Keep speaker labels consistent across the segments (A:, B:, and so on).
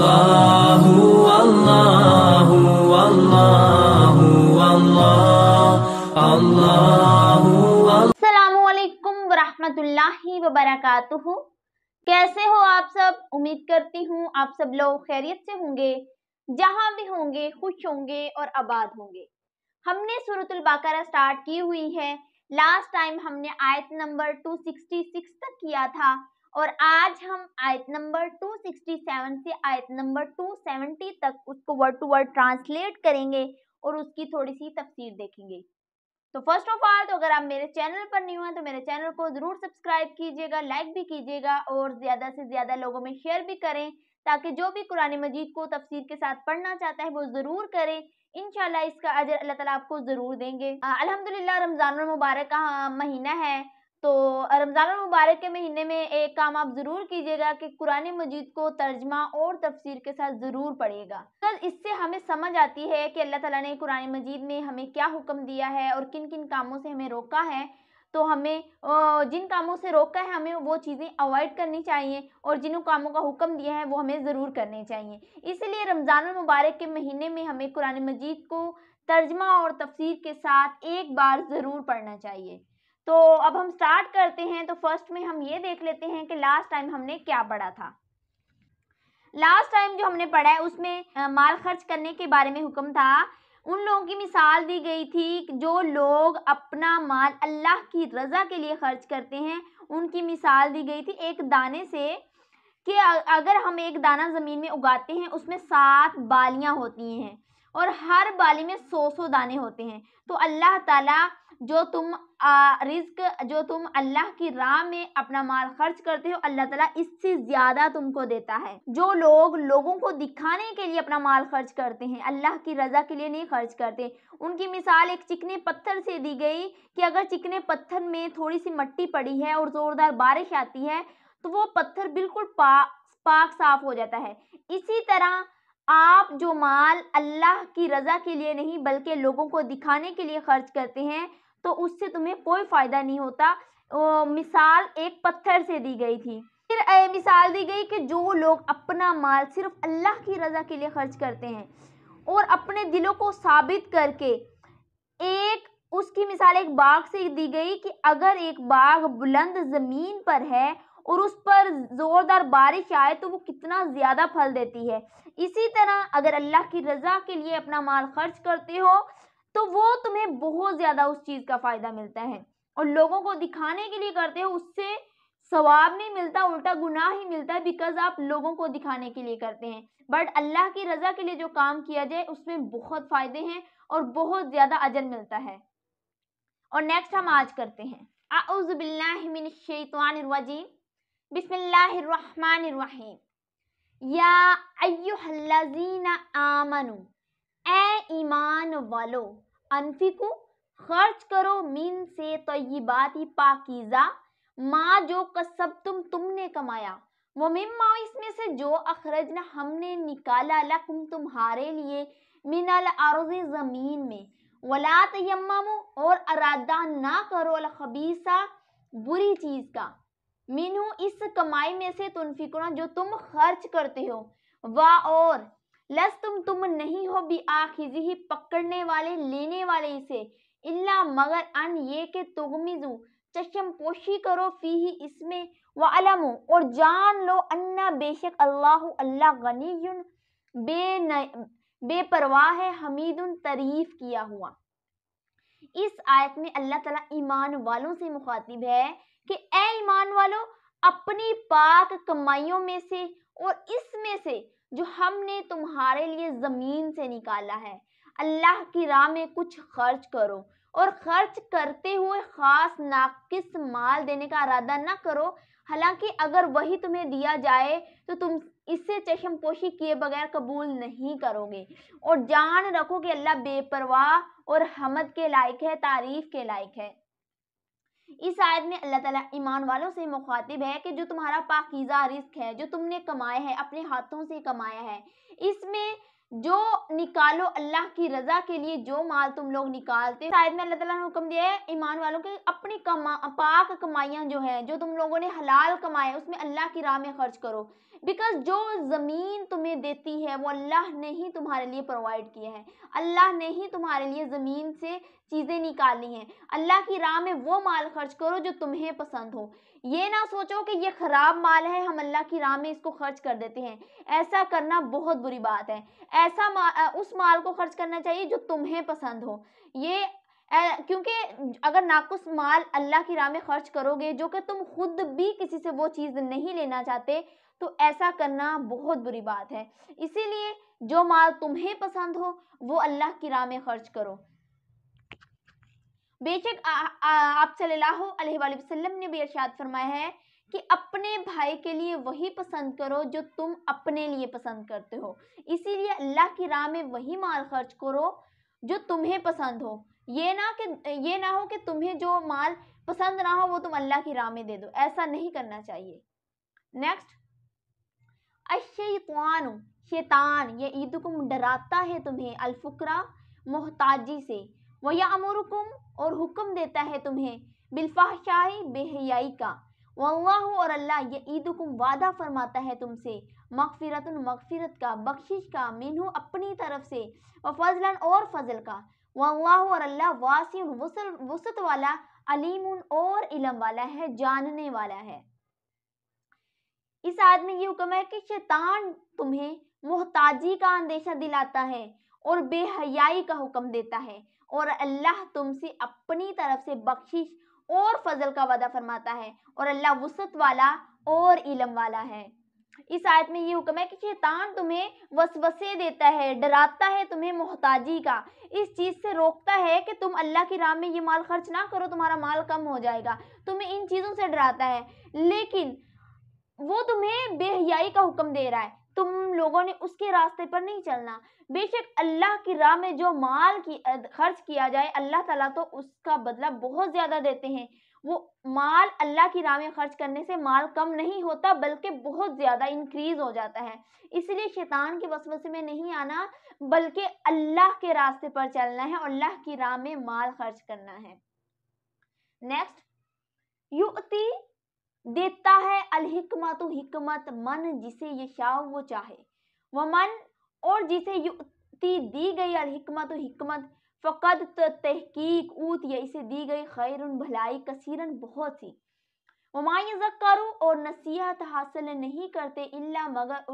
A: अल्लाहु अल्लाहु अल्लाहु अल्लाहु
B: अस्सलामुअलैकुम वरहमतुल्लाहि वबरकातुहू। कैसे हो आप सब? उम्मीद करती हूँ आप सब लोग खैरियत से होंगे, जहाँ भी होंगे खुश होंगे और आबाद होंगे। हमने सूरतुल बकरा स्टार्ट की हुई है। लास्ट टाइम हमने आयत नंबर 266 तक किया था और आज हम आयत नंबर 267 से आयत नंबर 270 तक उसको वर्ड टू वर्ड ट्रांसलेट करेंगे और उसकी थोड़ी सी तफसीर देखेंगे। तो फर्स्ट ऑफ ऑल, तो अगर आप मेरे चैनल पर न्यू हैं तो मेरे चैनल को जरूर सब्सक्राइब कीजिएगा, लाइक भी कीजिएगा और ज्यादा से ज्यादा लोगों में शेयर भी करें, ताकि जो भी कुरान मजीद को तफसीर के साथ पढ़ना चाहता है वो जरूर करे। इंशाल्लाह इसका अजर अल्लाह ताला आपको जरूर देंगे। अल्हम्दुलिल्लाह रमजान मुबारक का महीना है, तो रमजान मुबारक के महीने में एक काम आप जरूर कीजिएगा कि कुरान मजीद को तर्जमा और तफसीर के साथ जरूर पढ़िएगा। तो इससे हमें समझ आती है कि अल्लाह ताला ने कुरान मजीद में हमें क्या हुक्म दिया है और किन किन कामों से हमें रोका है। तो हमें जिन कामों से रोका है हमें वो चीज़ें अवॉइड करनी चाहिए और जिन कामों का हुक्म दिया है वो हमें ज़रूर करने चाहिए। इसलिए रमज़ान मुबारक के महीने में हमें कुरान मजीद को तर्जमा और तफसीर के साथ एक बार ज़रूर पढ़ना चाहिए। तो अब हम स्टार्ट करते हैं। तो फर्स्ट में हम ये देख लेते हैं कि लास्ट टाइम हमने क्या पढ़ा था। लास्ट टाइम जो हमने पढ़ा है उसमें माल खर्च करने के बारे में हुक्म था। उन लोगों की मिसाल दी गई थी जो लोग अपना माल अल्लाह की रज़ा के लिए खर्च करते हैं। उनकी मिसाल दी गई थी एक दाने से, कि अगर हम एक दाना ज़मीन में उगाते हैं उसमें 7 बालियाँ होती हैं और हर बाली में 100 दाने होते हैं। तो अल्लाह ताला जो तुम अल्लाह की राह में अपना माल खर्च करते हो, अल्लाह ताला इससे ज़्यादा तुमको देता है। जो लोग लोगों को दिखाने के लिए अपना माल खर्च करते हैं, अल्लाह की रज़ा के लिए नहीं खर्च करते, उनकी मिसाल एक चिकने पत्थर से दी गई कि अगर चिकने पत्थर में थोड़ी सी मिट्टी पड़ी है और ज़ोरदार बारिश आती है तो वो पत्थर बिल्कुल पाक साफ हो जाता है। इसी तरह आप जो माल अल्लाह की रज़ा के लिए नहीं बल्कि लोगों को दिखाने के लिए खर्च करते हैं तो उससे तुम्हें कोई फ़ायदा नहीं होता। मिसाल एक पत्थर से दी गई थी। फिर मिसाल दी गई कि जो लोग अपना माल सिर्फ अल्लाह की रज़ा के लिए खर्च करते हैं और अपने दिलों को साबित करके, उसकी मिसाल एक बाग से दी गई कि अगर एक बाग बुलंद ज़मीन पर है और उस पर ज़ोरदार बारिश आए तो वो कितना ज़्यादा फल देती है। इसी तरह अगर अल्लाह की रज़ा के लिए अपना माल खर्च करते हो तो वो तुम्हें बहुत ज़्यादा उस चीज़ का फ़ायदा मिलता है, और लोगों को दिखाने के लिए करते हो उससे सवाब नहीं मिलता, उल्टा गुनाह ही मिलता है, बिकॉज आप लोगों को दिखाने के लिए करते हैं। बट अल्लाह की रज़ा के लिए जो काम किया जाए उसमें बहुत फ़ायदे हैं और बहुत ज़्यादा अजर मिलता है। और नेक्स्ट हम आज करते हैं अऊज़ु बिल्लाहि मिनश शैतानिर रजीम, बिस्मिल्लाहिर्रहमानिर्रहीम। या अय्युहल्लज़ीना आमनू, ए ईमान वालो, अनफिकु, खर्च करो, मिन से तय्यिबाती, पाकीज़ा, माँ जो कसब तुमने कमाया, वो मिम्मा, इसमें से जो अखरजना हमने निकाला, लकुम तुम्हारे लिए, मिनल अर्ज़ि, ज़मीन में, वला तयम्ममु, और इरादा ना करो, अल खबीसा, बुरी चीज़ का, मिनहु, इस कमाई में से, तुनफिकुना, जो तुम खर्च करते हो, वा, और लस तुम नहीं हो भी आखिज़ी, पकड़ने वाले, लेने वाले इसे, इल्ला, मगर, अन ये के तुगमिजु, चश्म पोशी करो, फीही, इसमें, व अलमु, और जान लो, अन्ना, बेशक अल्लाह, अल्लाह, गनीयुन, बेपरवाह है, हमीदुन, तारीफ किया हुआ। इस आयत में अल्लाह ताला ईमान वालों से मुखातिब है कि ए ईमान वालों, अपनी पाक कमाइयों में से और इसमें से जो हमने तुम्हारे लिए ज़मीन से निकाला है, अल्लाह की राह में कुछ खर्च करो, और खर्च करते हुए ख़ास नाकिस माल देने का इरादा न करो। हालांकि अगर वही तुम्हें दिया जाए तो तुम इससे चश्मपोशी किए बगैर कबूल नहीं करोगे, और जान रखो कि अल्लाह बेपरवाह और हमद के लायक है, तारीफ के लायक है। इस आयत में अल्लाह ताला ईमान वालों से मुखातिब है कि जो तुम्हारा पाकीज़ा रिज़्क है, जो तुमने कमाया है, अपने हाथों से कमाया है, इसमें जो निकालो अल्लाह की रजा के लिए, जो माल तुम लोग निकालते। शायद में अल्लाह ताला ने हुक्म दिया है ईमान वालों के अपनी पाक कमाइयाँ जो है, जो तुम लोगों ने हलाल कमाए, उसमें अल्लाह की राह में खर्च करो। बिकॉज जो ज़मीन तुम्हें देती है वो अल्लाह ने ही तुम्हारे लिए प्रोवाइड किया है, अल्लाह ने ही तुम्हारे लिए ज़मीन से चीज़ें निकाली हैं। अल्लाह की राह में वो माल खर्च करो जो तुम्हें पसंद हो। ये ना सोचो कि ये ख़राब माल है, हम अल्लाह की राह में इसको खर्च कर देते हैं। ऐसा करना बहुत बुरी बात है। ऐसा उस माल को खर्च करना चाहिए जो तुम्हें पसंद हो। ये क्योंकि अगर नाकुस माल अल्लाह की राह में खर्च करोगे, जो कि तुम खुद भी किसी से वो चीज़ नहीं लेना चाहते, तो ऐसा करना बहुत बुरी बात है। इसीलिए जो माल तुम्हें पसंद हो वो अल्लाह की राह में खर्च करो। बेशक आप सल्लल्लाहु अलैहि वसल्लम ने भी इरशाद फरमाया है कि अपने भाई के लिए वही पसंद करो जो तुम अपने लिए पसंद करते हो। इसीलिए अल्लाह की राह में वही माल खर्च करो जो तुम्हें पसंद हो। ये ना हो कि तुम्हें जो माल पसंद ना हो वो तुम अल्लाह की राह में दे दो, ऐसा नहीं करना चाहिए। नेक्स्ट, अश्शैतानु, शैतान ये ईदुकुम डराता है तुम्हें, अलफुकरा मोहताजी से, वयअमुरुकुम और हुक्म देता है तुम्हें, बिलफहशाई बेहयाई का, वल्लाहु और अल्लाह ये ईदुकुम वादा फरमाता है तुमसे, मगफिरतुन मगफिरत का, बख्शिश का, मिन्हु अपनी तरफ से, व फजलन और फजल का, वल्लाहु और अल्लाह वासिउन वसत वाला, अलीमुन और इल्म वाला है, जानने वाला है। इस आयत में ये हुक्म है कि शैतान तुम्हें मोहताजी का अंदेशा दिलाता है और बेहयाई का हुक्म देता है, और अल्लाह तुमसे अपनी तरफ से बख्शिश और फजल का वादा फरमाता है, और अल्लाह वसत वाला और इल्म वाला है। इस आयत में ये हुक्म है कि शैतान तुम्हें वसवसे देता है, डराता है तुम्हें मोहताजी का, इस चीज़ से रोकता है कि तुम अल्लाह की राह में ये माल खर्च ना करो, तुम्हारा माल कम हो जाएगा, तुम्हें इन चीज़ों से डराता है। लेकिन वो तुम्हें बेहयाई का हुक्म दे रहा है, तुम लोगों ने उसके रास्ते पर नहीं चलना। बेशक अल्लाह की राह में जो माल की खर्च किया जाए, अल्लाह ताला तो उसका बदला बहुत ज़्यादा देते हैं। वो माल अल्लाह की राह में खर्च करने से माल कम नहीं होता, बल्कि बहुत ज़्यादा इंक्रीज हो जाता है। इसलिए शैतान के वसवसे में नहीं आना, बल्कि अल्लाह के रास्ते पर चलना है और अल्लाह की राह में माल खर्च करना है। नेक्स्ट, युअती देता है, अलहिकमतु हिकमत, मन जिसे यशाओ वो चाहे, वमन और जिसे युअती दी गई अलहिकमतु हिकमत, फ़क़द तहकीक ऊतिया इसे दी गई खैरुन भलाई, कसीरन बहुत सी, वमा यज़क्करु और नसीहत हासिल नहीं करते, इल्ला मगर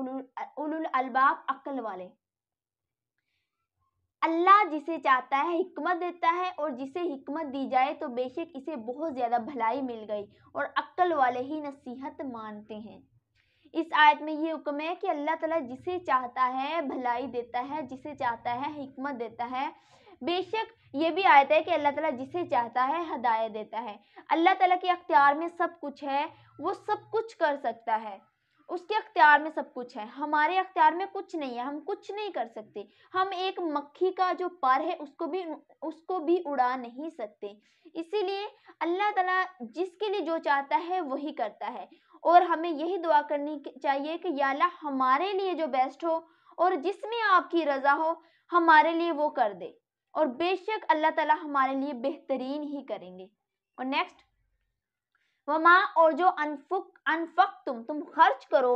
B: उलुल अलबाब अक्ल वाले। अल्लाह जिसे चाहता है हिकमत देता है, और जिसे हिकमत दी जाए तो बेशक इसे बहुत ज़्यादा भलाई मिल गई, और अक्ल वाले ही नसीहत मानते हैं। इस आयत में ये हुक्म है कि अल्लाह ताला जिसे चाहता है भलाई देता है, जिसे चाहता है हिकमत देता है। बेशक ये भी आयत है कि अल्लाह ताला जिसे चाहता है हदायत देता है। अल्लाह ताला के अख्तियार में सब कुछ है, वो सब कुछ कर सकता है, उसके अख्तियार में सब कुछ है। हमारे अख्तियार में कुछ नहीं है, हम कुछ नहीं कर सकते। हम एक मक्खी का जो पर है उसको भी उड़ा नहीं सकते। इसीलिए अल्लाह ताला जिसके लिए जो चाहता है वही करता है, और हमें यही दुआ करनी चाहिए कि या अल्लाह हमारे लिए जो बेस्ट हो और जिसमें आपकी रज़ा हो हमारे लिए वो कर दे, और बेशक अल्लाह ताला हमारे लिए बेहतरीन ही करेंगे। और नेक्स्ट, वमा और जो अनफक तुम खर्च करो,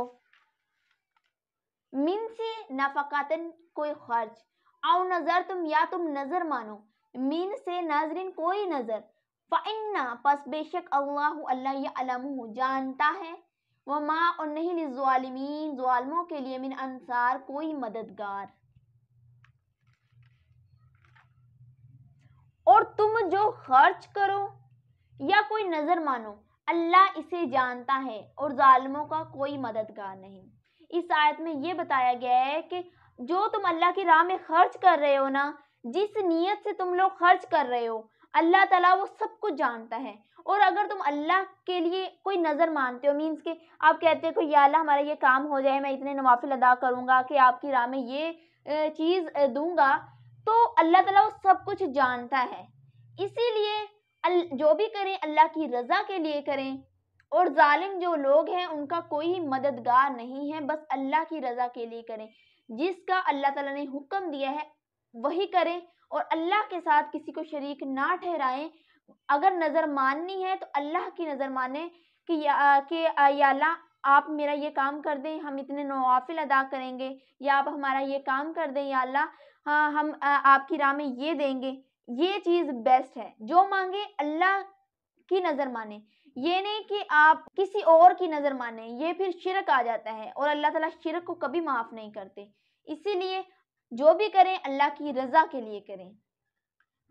B: मिन से नफकातन कोई खर्च, आओ नजर तुम या तुम नजर मानो, मिन से नाजरीन कोई नजर, फ़इन्ना पस बेशक अल्लाह अल्लाह यअलमु जानता है, वमा और नहीं लिज़्ज़ालिमीन ज़ालिमों के लिए, मिन अंसार कोई मददगार। और तुम जो खर्च करो या कोई नजर मानो, अल्लाह इसे जानता है और जालिमों का कोई मददगार नहीं। इस आयत में ये बताया गया है कि जो तुम अल्लाह की राह में खर्च कर रहे हो ना, जिस नीयत से तुम लोग खर्च कर रहे हो, अल्लाह ताला वो सब कुछ जानता है। और अगर तुम अल्लाह के लिए कोई नज़र मानते हो, मीन्स के आप कहते हो कि या अल्लाह हमारा ये काम हो जाए, मैं इतने नवाफिल अदा करूँगा कि आपकी राह में ये चीज़ दूंगा, तो अल्लाह ताला वो सब कुछ जानता है। इसीलिए जो भी करें अल्लाह की रज़ा के लिए करें, اور ظالم جو لوگ ہیں ان کا کوئی مددگار نہیں ہے، بس اللہ کی رضا کے لیے کریں، جس کا اللہ تعالیٰ نے حکم دیا ہے وہی کریں، اور اللہ کے ساتھ کسی کو شریک نہ ٹھہرائیں۔ اگر نظر ماننی ہے تو اللہ کی نظر مانیں کہ یا اللہ آپ میرا یہ کام کر دیں، ہم اتنے نوافل ادا کریں گے، یا آپ ہمارا یہ کام کر دیں یا اللہ، ہاں ہم آپ کی راہ میں یہ دیں گے۔ یہ چیز بیسٹ ہے، جو مانگے اللہ کی نظر مانیں، یہ نہیں کہ آپ کسی اور کی نظر مانیں، یہ پھر شرک آ جاتا ہے، اور اللہ تعالیٰ شرک کو کبھی معاف نہیں کرتے۔ اسی لیے جو بھی کریں اللہ کی رضا کے لیے کریں۔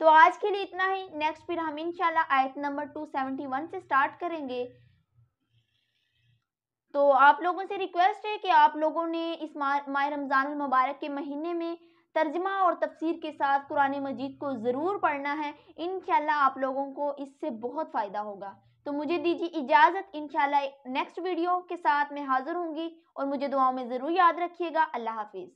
B: تو آج کے لیے اتنا ہی، نیکسٹ پھر ہم انشاءاللہ آیت نمبر 271 سے سٹارٹ کریں گے۔ تو آپ لوگوں سے ریکویسٹ ہے کہ آپ لوگوں نے اس ماہ رمضان المبارک کے مہینے میں ترجمہ اور تفسیر کے ساتھ قرآن مجید کو ضرور پڑھنا ہے، انشاءاللہ آپ لوگوں کو اس سے بہت فائدہ ہوگا۔ تو مجھے دیجیے اجازت، انشاءاللہ نیکسٹ ویڈیو کے ساتھ میں حاضر ہوں گی، اور مجھے دعاؤں میں ضرور یاد رکھیے گا۔ اللہ حافظ۔